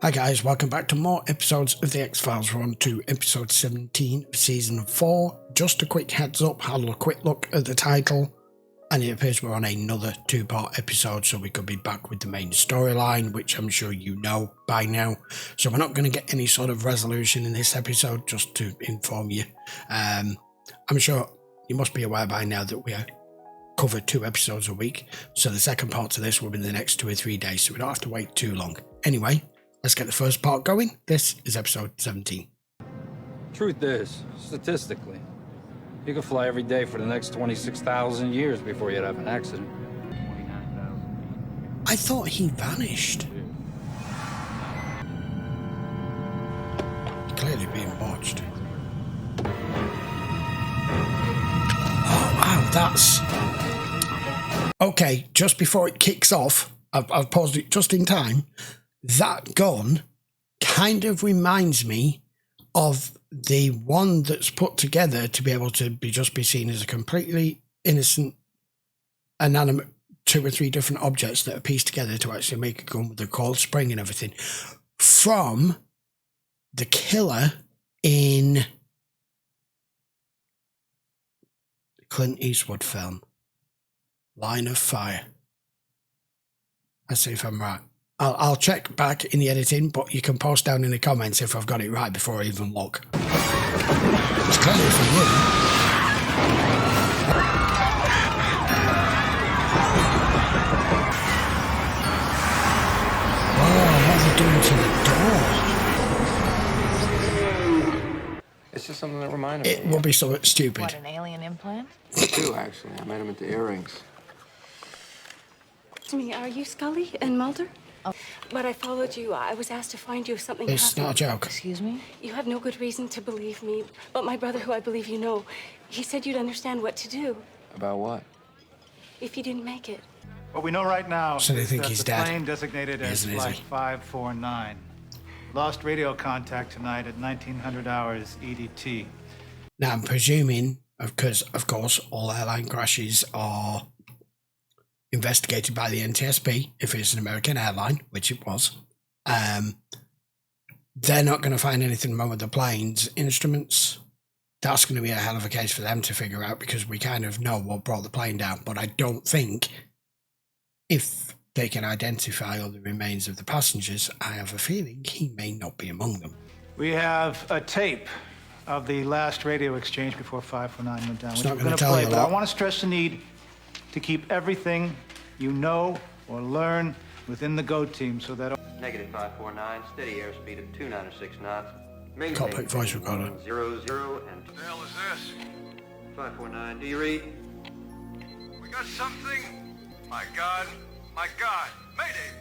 Hi guys, welcome back to more episodes of The X-Files. We're on to episode 17 of season 4. Just a quick heads up, had a quick look at the title, and it appears we're on another 2-part episode, so we could be back with the main storyline, which I'm sure you know by now. So we're not going to get any sort of resolution in this episode, just to inform you. I'm sure you must be aware by now that we cover 2 episodes a week, so the second part to this will be in the next 2 or 3 days, so we don't have to wait too long. Anyway, let's get the first part going. This is episode 17. Truth is, statistically, you could fly every day for the next 26,000 years before you'd have an accident. I thought he vanished. Clearly being watched. Oh wow, that's... Okay, just before it kicks off, I've paused it just in time. That gun kind of reminds me of the one that's put together to be able to just be seen as a completely innocent, inanimate 2 or 3 different objects that are pieced together to actually make a gun with the coil spring and everything from the killer in the Clint Eastwood film, Line of Fire. Let's see if I'm right. I'll check back in the editing, but you can post down in the comments if I've got it right before I even look. It's clearly for you. Oh, what are they doing to the door? It's just something that reminded me. It will be something stupid. What, an alien implant? Two, actually. I made them into earrings. To me, are you Scully and Mulder? Oh. But I followed you. I was asked to find you if something It's happened. not a joke. Excuse me? You have no good reason to believe me, but my brother, who I believe you know, he said you'd understand what to do About what? if you didn't make it. What we know right now So they is think that he's the dead. plane designated as Isn't Flight he? 549 lost radio contact tonight at 1900 hours EDT. Now, I'm presuming, because, of course, all airline crashes are investigated by the NTSB, if it's an American airline, which it was. They're not going to find anything wrong with the plane's instruments. That's going to be a hell of a case for them to figure out, because we kind of know what brought the plane down. But I don't think, if they can identify all the remains of the passengers, I have a feeling he may not be among them. We have a tape of the last radio exchange before 549 went down, It's which not we're gonna going to tell play, you a but I lot. want to stress the need to keep everything you know or learn within the GO team so that... Negative 549, steady airspeed of 296 knots. Cockpit voice recorder. 00 and... What the hell is this? 549, do you read? We got something? My God. Mayday!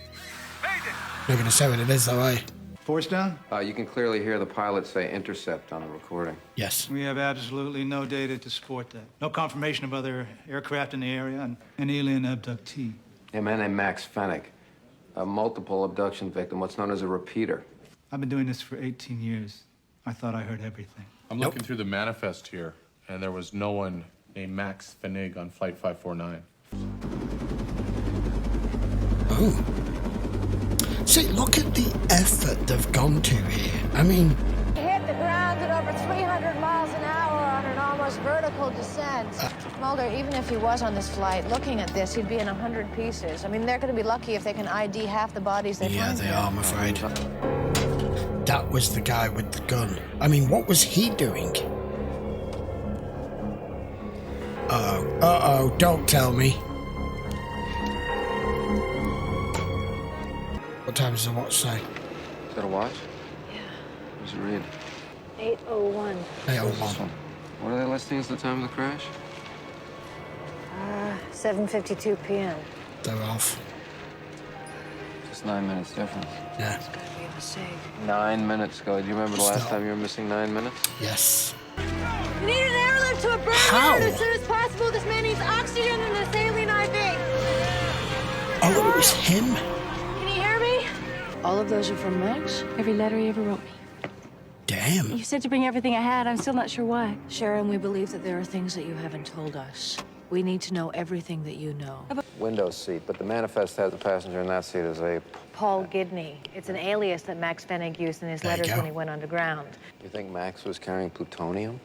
Mayday! They're going to say what it is, though, eh? Force down? You can clearly hear the pilot say intercept on the recording. Yes. We have absolutely no data to support that. No confirmation of other aircraft in the area and an alien abductee. A man named Max Fenig, a multiple abduction victim, what's known as a repeater. I've been doing this for 18 years. I thought I heard everything. I'm looking through the manifest here, and there was no one named Max Fenig on Flight 549. Oh. See, look at the effort they've gone to here. I mean... He hit the ground at over 300 miles an hour on an almost vertical descent. Mulder, even if he was on this flight, looking at this, he'd be in 100 pieces. I mean, they're going to be lucky if they can ID half the bodies they Yeah, find they here. are, I'm afraid. That was the guy with the gun. I mean, what was he doing? Uh-oh, don't tell me. What time does the watch say? Is that a watch? Yeah. What does it read? 8:01. 8:01. What are they listing as the time of the crash? 7:52 p.m. They're off. Just 9 minutes difference. Yeah. It's got to be a mistake. 9 minutes, Scully. Do you remember the last Stop. time you were missing 9 minutes? Yes. We need an airlift to a burn How? as soon as possible. This man needs oxygen and a saline IV. Oh, it was him. Can you hear me? All of those are from Max? Every letter he ever wrote me. Damn. You said to bring everything I had. I'm still not sure why. Sharon, we believe that there are things that you haven't told us. We need to know everything that you know. Window seat, but the manifest has the passenger in that seat as a... Paul Gidney. It's an alias that Max Fenig used in his letters when he went underground. You think Max was carrying plutonium?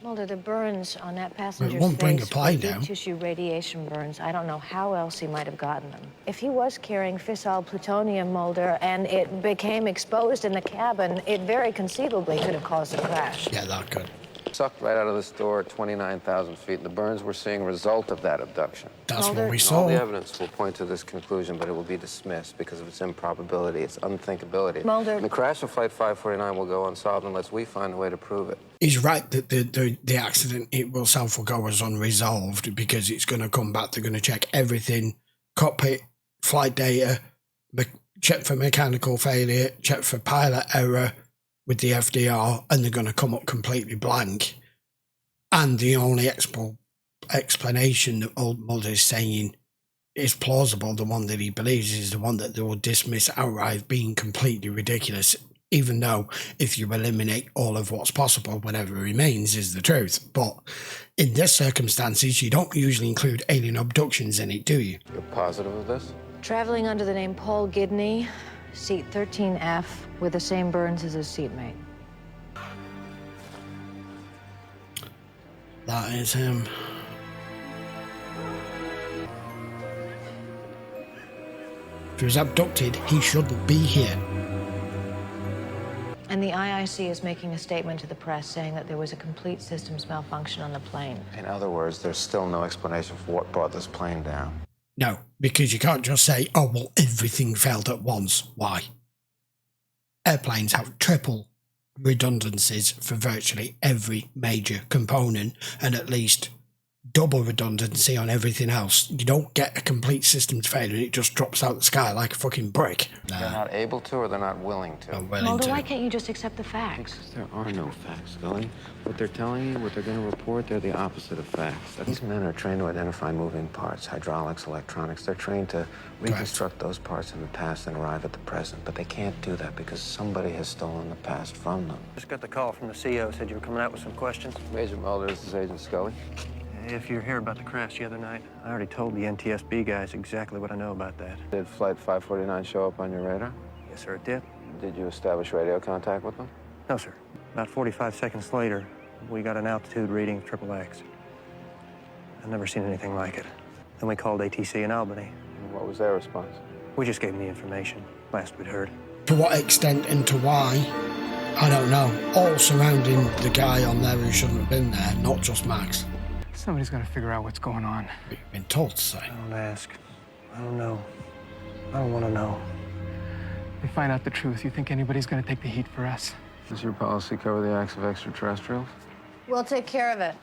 Mulder, the burns on that passenger's won't bring face a plane were deep down. tissue radiation burns. I don't know how else he might have gotten them. If he was carrying fissile plutonium, Mulder, and it became exposed in the cabin, it very conceivably could have caused a crash. Yeah, that could. Sucked right out of this door at 29,000 feet. And the burns we're seeing a result of that abduction. That's Mulder? what we And saw. all the evidence will point to this conclusion, but it will be dismissed because of its improbability, its unthinkability. Mulder. And the crash of Flight 549 will go unsolved unless we find a way to prove it. He's right that the accident itself will go as unresolved because it's going to come back. They're going to check everything, cockpit, flight data, check for mechanical failure, check for pilot error with the FDR, and they're going to come up completely blank. And the only explanation that old Mulder is saying is plausible, the one that he believes, is the one that they will dismiss outright being completely ridiculous, even though if you eliminate all of what's possible, whatever remains is the truth. But in this circumstances, you don't usually include alien abductions in it, do you? You're positive of this? Traveling under the name Paul Gidney, seat 13F, with the same burns as his seatmate. That is him. If he was abducted, he shouldn't be here. And the IIC is making a statement to the press saying that there was a complete systems malfunction on the plane. In other words, there's still no explanation for what brought this plane down. No, because you can't just say, oh, well, everything failed at once. Why? Airplanes have triple redundancies for virtually every major component and at least double redundancy on everything else. You don't get a complete systems failure and it just drops out the sky like a fucking brick. They're not able to or they're not willing to? Not willing Mulder, to. why can't you just accept the facts? Because there are no facts, Scully. What they're telling you, what they're going to report, they're the opposite of facts. These men are trained to identify moving parts, hydraulics, electronics. They're trained to reconstruct those parts in the past and arrive at the present. But they can't do that because somebody has stolen the past from them. Just got the call from the CO. Said you were coming out with some questions. Major Mulder, this is Agent Scully. If you're here about the crash the other night, I already told the NTSB guys exactly what I know about that. Did Flight 549 show up on your radar? Yes, sir, it did. Did you establish radio contact with them? No, sir. About 45 seconds later, we got an altitude reading of XXX. I've never seen anything like it. Then we called ATC in Albany. And what was their response? We just gave them the information. Last we'd heard. To what extent and to why, I don't know. All surrounding the guy on there who shouldn't have been there, not just Max. Somebody's got to figure out what's going on. We've been told to say. Don't ask. I don't know. I don't want to know. We find out the truth. You think anybody's going to take the heat for us? Does your policy cover the acts of extraterrestrials? We'll take care of it.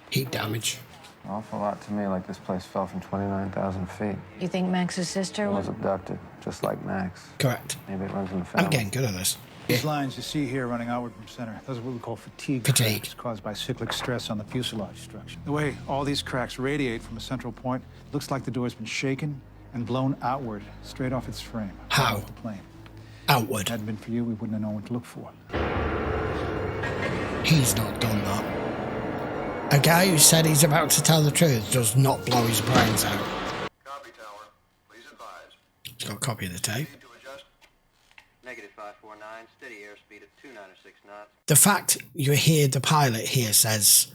Heat damage. An awful lot to me, like this place fell from 29,000 feet. You think Max's sister Was abducted, just like Max. Correct. Maybe it runs in the family. I'm getting good at this. These lines you see here running outward from center, those are what we call fatigue Fatigue. cracks caused by cyclic stress on the fuselage structure. The way all these cracks radiate from a central point, looks like the door's been shaken and blown outward, straight off its frame. How? Off the plane. Outward. If it hadn't been for you, we wouldn't have known what to look for. He's not done that. A guy who said he's about to tell the truth does not blow his brains out. Copy, Tower. Please advise. He's got a copy of the tape. Need to adjust. Negative 549, steady airspeed at 296 knots. The fact you hear the pilot here says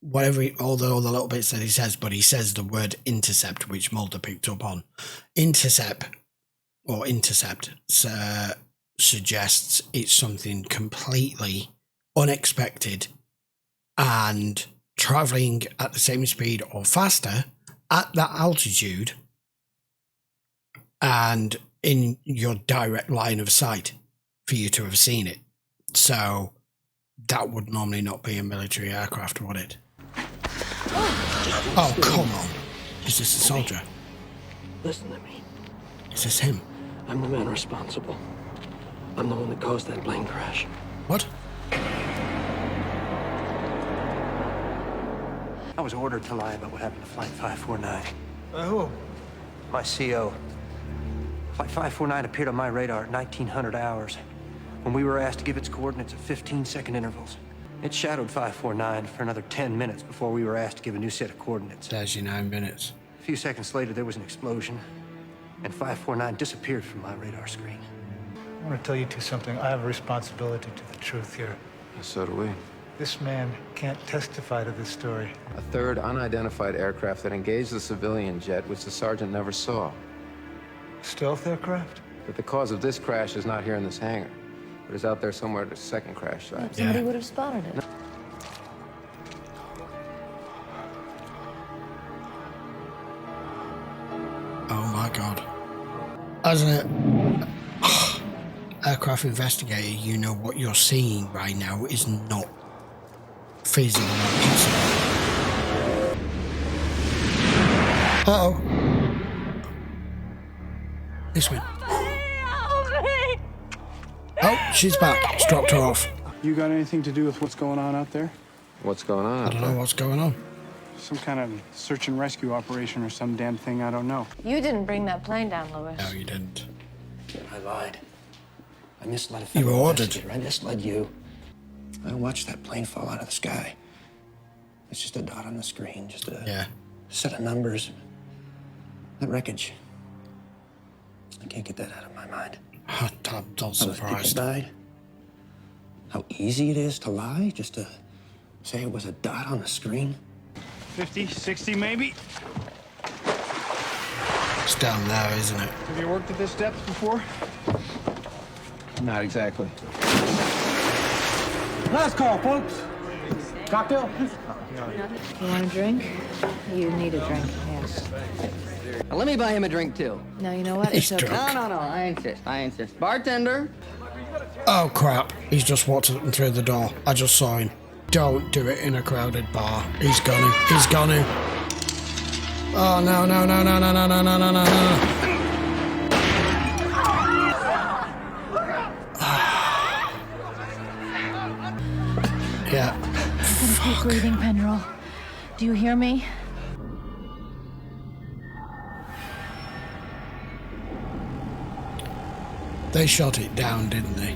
whatever, all the little bits that he says, but he says the word intercept, which Mulder picked up on. Intercept suggests it's something completely unexpected and traveling at the same speed or faster at that altitude and in your direct line of sight for you to have seen it. So that would normally not be a military aircraft, would it? Oh, come on. Is this a soldier? Listen to me. Is this him? I'm the man responsible. I'm the one that caused that plane crash. What? I was ordered to lie about what happened to Flight 549. Who? My CO. Flight 549 appeared on my radar at 1900 hours when we were asked to give its coordinates at 15-second intervals. It shadowed 549 for another 10 minutes before we were asked to give a new set of coordinates. There's your 9 minutes. A few seconds later, there was an explosion, and 549 disappeared from my radar screen. I want to tell you two something. I have a responsibility to the truth here. So do we. This man can't testify to this story. A third unidentified aircraft that engaged the civilian jet, which the sergeant never saw. Stealth aircraft? But the cause of this crash is not here in this hangar. It is out there somewhere at the second crash site. Somebody would have spotted it. Oh my God. As an aircraft investigator, you know what you're seeing right now is not feasible or possible. Uh-oh. This one. Oh, she's back. Dropped her off. You got anything to do with what's going on out there? What's going on? I don't know what's going on. Some kind of search and rescue operation or some damn thing I don't know. You didn't bring that plane down, Lewis. No, you didn't. I lied. I misled a You were federal ordered. investigator. I misled you. I watched that plane fall out of the sky. It's just a dot on the screen, just a set of numbers. That wreckage. I can't get that out of my mind. I'm not How those surprised. people died. How easy it is to lie, just to say it was a dot on the screen. 50, 60 maybe? It's down there, isn't it? Have you worked at this depth before? Not exactly. Last call, folks. Cocktail? You want a drink? You need a drink, yes. Let me buy him a drink, too. No, you know what? He's It's okay. drunk. No, I insist. Bartender. Oh crap, he's just walked up and through the door. I just saw him. Don't do it in a crowded bar. He's gone. He's gone. Oh no. Yeah. Keep breathing, Penroll. Do you hear me? They shot it down, didn't they?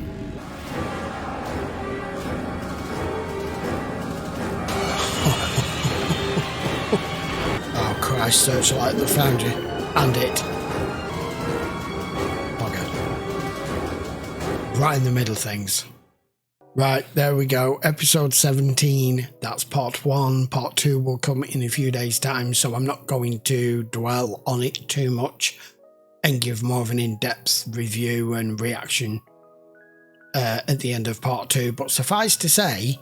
Oh Christ, Searchlight, they found you. And it. Okay. Right in the middle things. Right, there we go. Episode 17. That's part 1. Part 2 will come in a few days' time, so I'm not going to dwell on it too much and give more of an in-depth review and reaction at the end of part 2. But suffice to say,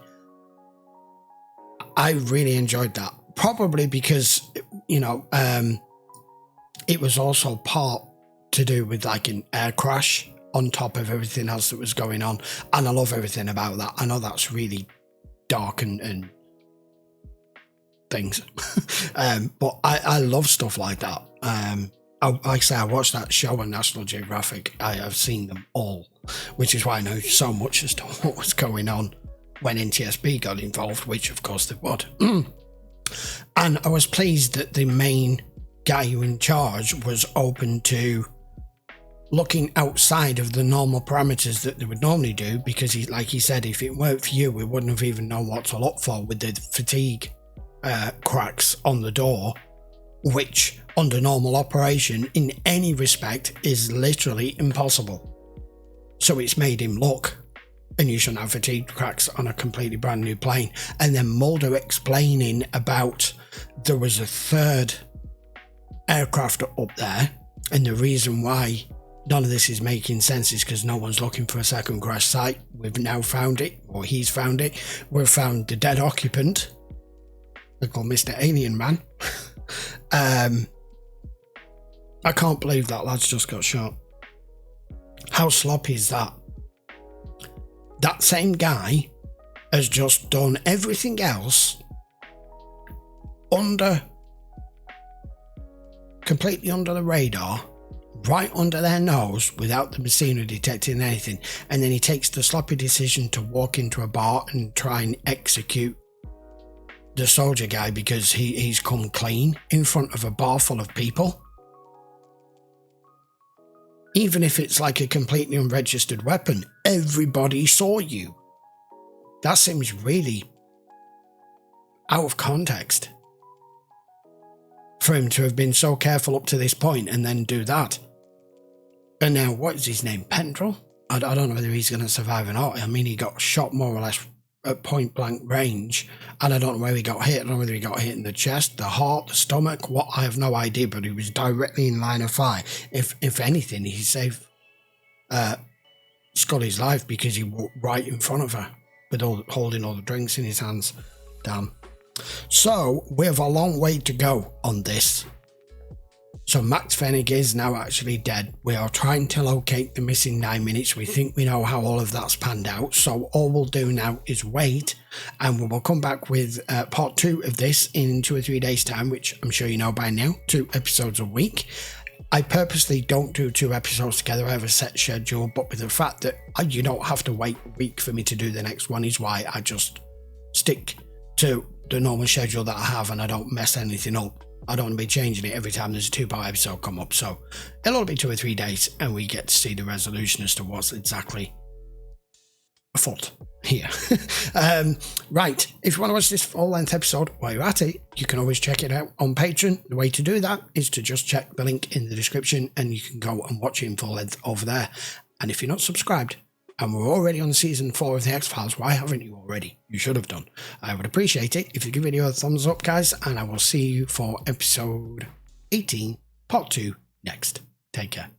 I really enjoyed that. Probably because, you know, it was also part to do with like an air crash on top of everything else that was going on. And I love everything about that. I know that's really dark and things. But I love stuff like that. Like I say, I watched that show on National Geographic. I have seen them all, which is why I know so much as to what was going on when NTSB got involved, which of course they would. And I was pleased that the main guy who in charge was open to looking outside of the normal parameters that they would normally do, because he, like he said, if it weren't for you, we wouldn't have even known what to look for with the fatigue cracks on the door, which under normal operation in any respect is literally impossible. So it's made him look, and you shouldn't have fatigue cracks on a completely brand new plane. And then Mulder explaining about there was a third aircraft up there, and the reason why none of this is making sense is because no one's looking for a second crash site. We've now found it, or he's found it. We've found the dead occupant. They call Mr. Alien Man. I can't believe that lad's just got shot. How sloppy is that? That same guy has just done everything else completely under the radar, right under their nose, without the machinery detecting anything, and then he takes the sloppy decision to walk into a bar and try and execute the soldier guy because he's come clean in front of a bar full of people. Even if it's like a completely unregistered weapon, everybody saw you. That seems really out of context for him to have been so careful up to this point and then do that. And now, what is his name? Pendrell? I don't know whether he's going to survive or not. I mean, he got shot more or less at point blank range, and I don't know where he got hit. I don't know whether he got hit in the chest, the heart, the stomach, what, I have no idea, but he was directly in line of fire. If anything, he saved Scully's life because he walked right in front of her with holding all the drinks in his hands. Damn. So we have a long way to go on this. So Max Fenig is now actually dead. We are trying to locate the missing 9 minutes. We think we know how all of that's panned out. So all we'll do now is wait, and we will come back with part 2 of this in 2 or 3 days' time, which I'm sure you know by now, 2 episodes a week. I purposely don't do 2 episodes together. I have a set schedule, but with the fact that you don't have to wait a week for me to do the next one is why I just stick to the normal schedule that I have, and I don't mess anything up. I don't want to be changing it every time there's a 2-part episode come up. So it'll be 2 or 3 days, and we get to see the resolution as to what's exactly afoot here. Right, if you want to watch this full-length episode while you're at it, you can always check it out on Patreon. The way to do that is to just check the link in the description, and you can go and watch it in full length over there. And if you're not subscribed, and we're already on season 4 of the X-Files, why haven't you already? You should have done. I would appreciate it if you give the video a thumbs up, guys, and I will see you for episode 18, part 2 next. Take care.